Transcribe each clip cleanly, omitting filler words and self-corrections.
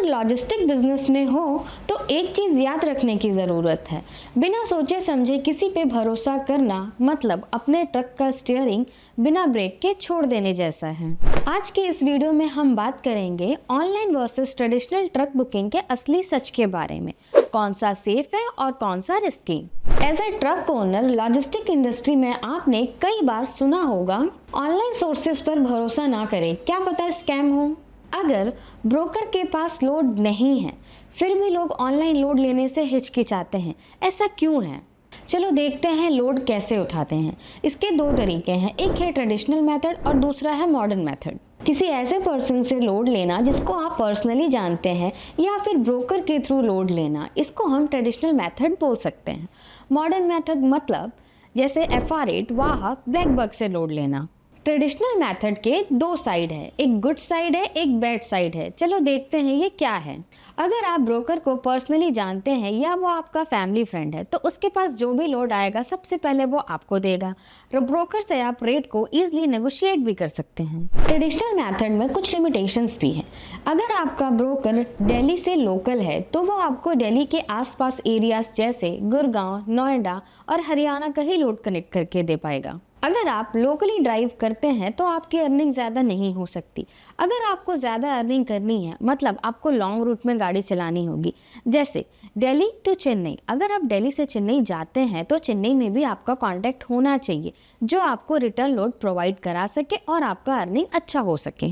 Logistic business में हो तो एक चीज़ याद रखने की ज़रूरत है, बिना सोचे समझे किसी पे भरोसा करना मतलब अपने ट्रक का स्टीयरिंग बिना ब्रेक के छोड़ देने जैसा है। आज के इस वीडियो में हम बात करेंगे online versus traditional truck booking के असली सच के बारे में, कौन सा सेफ है और कौन सा risky. As a truck owner logistic industry में आपने कई बार सुना होगा ऑनलाइन सोर्सेज पर भरोसा ना करें, क्या पता स्कैम हो। अगर ब्रोकर के पास लोड नहीं है फिर भी लोग ऑनलाइन लोड लेने से हिचकिचाते हैं, ऐसा क्यों है? चलो देखते हैं लोड कैसे उठाते हैं। इसके दो तरीके हैं, एक है ट्रेडिशनल मेथड और दूसरा है मॉडर्न मेथड। किसी ऐसे पर्सन से लोड लेना जिसको आप पर्सनली जानते हैं या फिर ब्रोकर के थ्रू लोड लेना, इसको हम ट्रेडिशनल मेथड बोल सकते हैं। मॉडर्न मेथड मतलब जैसे FR8 वाहक ब्लैक बक से लोड लेना। ट्रेडिशनल मेथड के दो साइड है, एक गुड साइड है, एक बैड साइड है। चलो देखते हैं ये क्या है। अगर आप ब्रोकर को पर्सनली जानते हैं या वो आपका फैमिली फ्रेंड है तो उसके पास जो भी लोड आएगा सबसे पहले वो आपको देगा। ब्रोकर से आप रेट को ईजिली नेगोशिएट भी कर सकते हैं। ट्रेडिशनल मेथड में कुछ लिमिटेशंस भी हैं। अगर आपका ब्रोकर दिल्ली से लोकल है तो वो आपको दिल्ली के आसपास एरियाज जैसे गुड़गांव, नोएडा और हरियाणा का ही लोड कनेक्ट करके दे पाएगा। अगर आप लोकली ड्राइव करते हैं तो आपकी अर्निंग ज़्यादा नहीं हो सकती। अगर आपको ज़्यादा अर्निंग करनी है मतलब आपको लॉन्ग रूट में गाड़ी चलानी होगी, जैसे दिल्ली टू चेन्नई। अगर आप दिल्ली से चेन्नई जाते हैं तो चेन्नई में भी आपका कॉन्टैक्ट होना चाहिए जो आपको रिटर्न लोड प्रोवाइड करा सके और आपका अर्निंग अच्छा हो सके।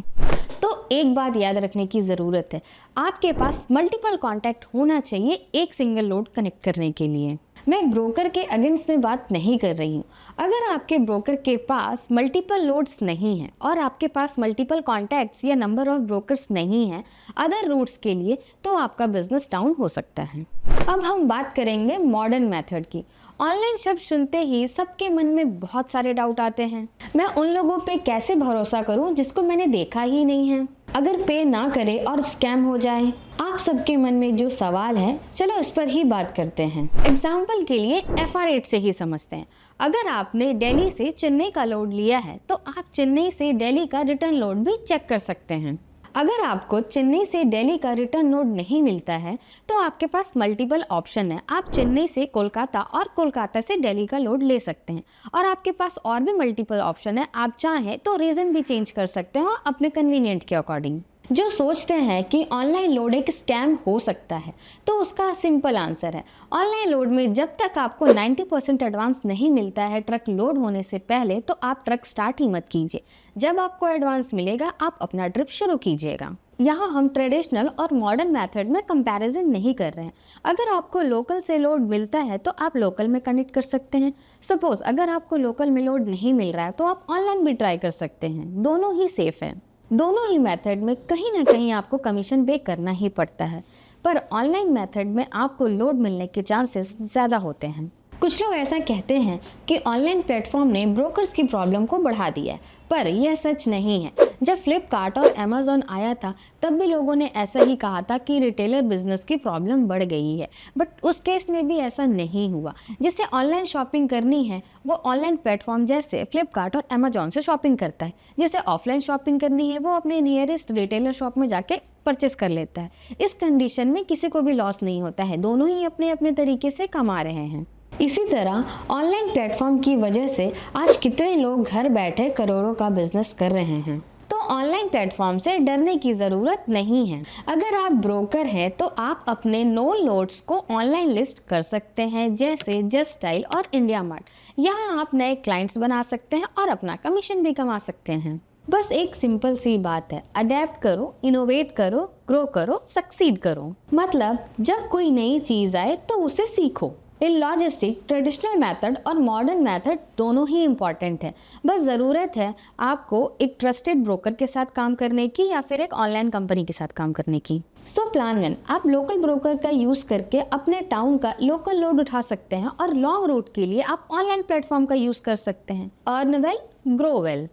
तो एक बात याद रखने की ज़रूरत है, आपके पास मल्टीपल कॉन्टैक्ट होना चाहिए एक सिंगल लोड कनेक्ट करने के लिए। मैं ब्रोकर के अगेंस्ट में बात नहीं कर रही हूँ। अगर आपके ब्रोकर के पास मल्टीपल लोड्स नहीं हैं और आपके पास मल्टीपल कॉन्टैक्ट्स या नंबर ऑफ ब्रोकर्स नहीं हैं अदर रूट्स के लिए तो आपका बिजनेस डाउन हो सकता है। अब हम बात करेंगे मॉडर्न मेथड की। ऑनलाइन शब्द सुनते ही सबके मन में बहुत सारे डाउट आते हैं। मैं उन लोगों पे कैसे भरोसा करूं जिसको मैंने देखा ही नहीं है? अगर पे ना करे और स्कैम हो जाए? आप सबके मन में जो सवाल है, चलो इस पर ही बात करते हैं। एग्जाम्पल के लिए FR8 से ही समझते हैं। अगर आपने दिल्ली से चेन्नई का लोड लिया है तो आप चेन्नई से दिल्ली का रिटर्न लोड भी चेक कर सकते हैं। अगर आपको चेन्नई से दिल्ली का रिटर्न लोड नहीं मिलता है तो आपके पास मल्टीपल ऑप्शन है। आप चेन्नई से कोलकाता और कोलकाता से दिल्ली का लोड ले सकते हैं और आपके पास और भी मल्टीपल ऑप्शन है। आप चाहें तो रीज़न भी चेंज कर सकते हो अपने कन्वीनियंट के अकॉर्डिंग। जो सोचते हैं कि ऑनलाइन लोड एक स्कैम हो सकता है तो उसका सिंपल आंसर है, ऑनलाइन लोड में जब तक आपको 90% एडवांस नहीं मिलता है ट्रक लोड होने से पहले तो आप ट्रक स्टार्ट ही मत कीजिए। जब आपको एडवांस मिलेगा आप अपना ट्रिप शुरू कीजिएगा। यहाँ हम ट्रेडिशनल और मॉडर्न मेथड में कंपैरिजन नहीं कर रहे हैं। अगर आपको लोकल से लोड मिलता है तो आप लोकल में कनेक्ट कर सकते हैं। सपोज अगर आपको लोकल में लोड नहीं मिल रहा है तो आप ऑनलाइन भी ट्राई कर सकते हैं। दोनों ही सेफ है। दोनों ही मेथड में कहीं ना कहीं आपको कमीशन पे करना ही पड़ता है, पर ऑनलाइन मेथड में आपको लोड मिलने के चांसेस ज़्यादा होते हैं। कुछ लोग ऐसा कहते हैं कि ऑनलाइन प्लेटफॉर्म ने ब्रोकर्स की प्रॉब्लम को बढ़ा दिया है, पर यह सच नहीं है। जब फ्लिपकार्ट और अमेज़ॉन आया था तब भी लोगों ने ऐसा ही कहा था कि रिटेलर बिजनेस की प्रॉब्लम बढ़ गई है, बट उस केस में भी ऐसा नहीं हुआ। जिसे ऑनलाइन शॉपिंग करनी है वो ऑनलाइन प्लेटफॉर्म जैसे फ्लिपकार्ट और अमेज़ॉन से शॉपिंग करता है। जिसे ऑफलाइन शॉपिंग करनी है वो अपने नियरेस्ट रिटेलर शॉप में जाके परचेस कर लेता है। इस कंडीशन में किसी को भी लॉस नहीं होता है, दोनों ही अपने अपने तरीके से कमा रहे हैं। इसी तरह ऑनलाइन प्लेटफॉर्म की वजह से आज कितने लोग घर बैठे करोड़ों का बिजनेस कर रहे हैं। तो ऑनलाइन प्लेटफॉर्म से डरने की ज़रूरत नहीं है। अगर आप ब्रोकर हैं तो आप अपने नोन लोड्स को ऑनलाइन लिस्ट कर सकते हैं जैसे जस्ट स्टाइल और इंडिया मार्ट। यहाँ आप नए क्लाइंट्स बना सकते हैं और अपना कमीशन भी कमा सकते हैं। बस एक सिंपल सी बात है, अडेप्ट करो, इनोवेट करो, ग्रो करो, सक्सीड करो। मतलब जब कोई नई चीज़ आए तो उसे सीखो। इन लॉजिस्टिक ट्रेडिशनल मेथड और मॉडर्न मेथड दोनों ही इम्पॉर्टेंट है। बस ज़रूरत है आपको एक ट्रस्टेड ब्रोकर के साथ काम करने की या फिर एक ऑनलाइन कंपनी के साथ काम करने की। सो प्लान 1, आप लोकल ब्रोकर का यूज़ करके अपने टाउन का लोकल लोड उठा सकते हैं और लॉन्ग रूट के लिए आप ऑनलाइन प्लेटफॉर्म का यूज़ कर सकते हैं। Earn well, grow well.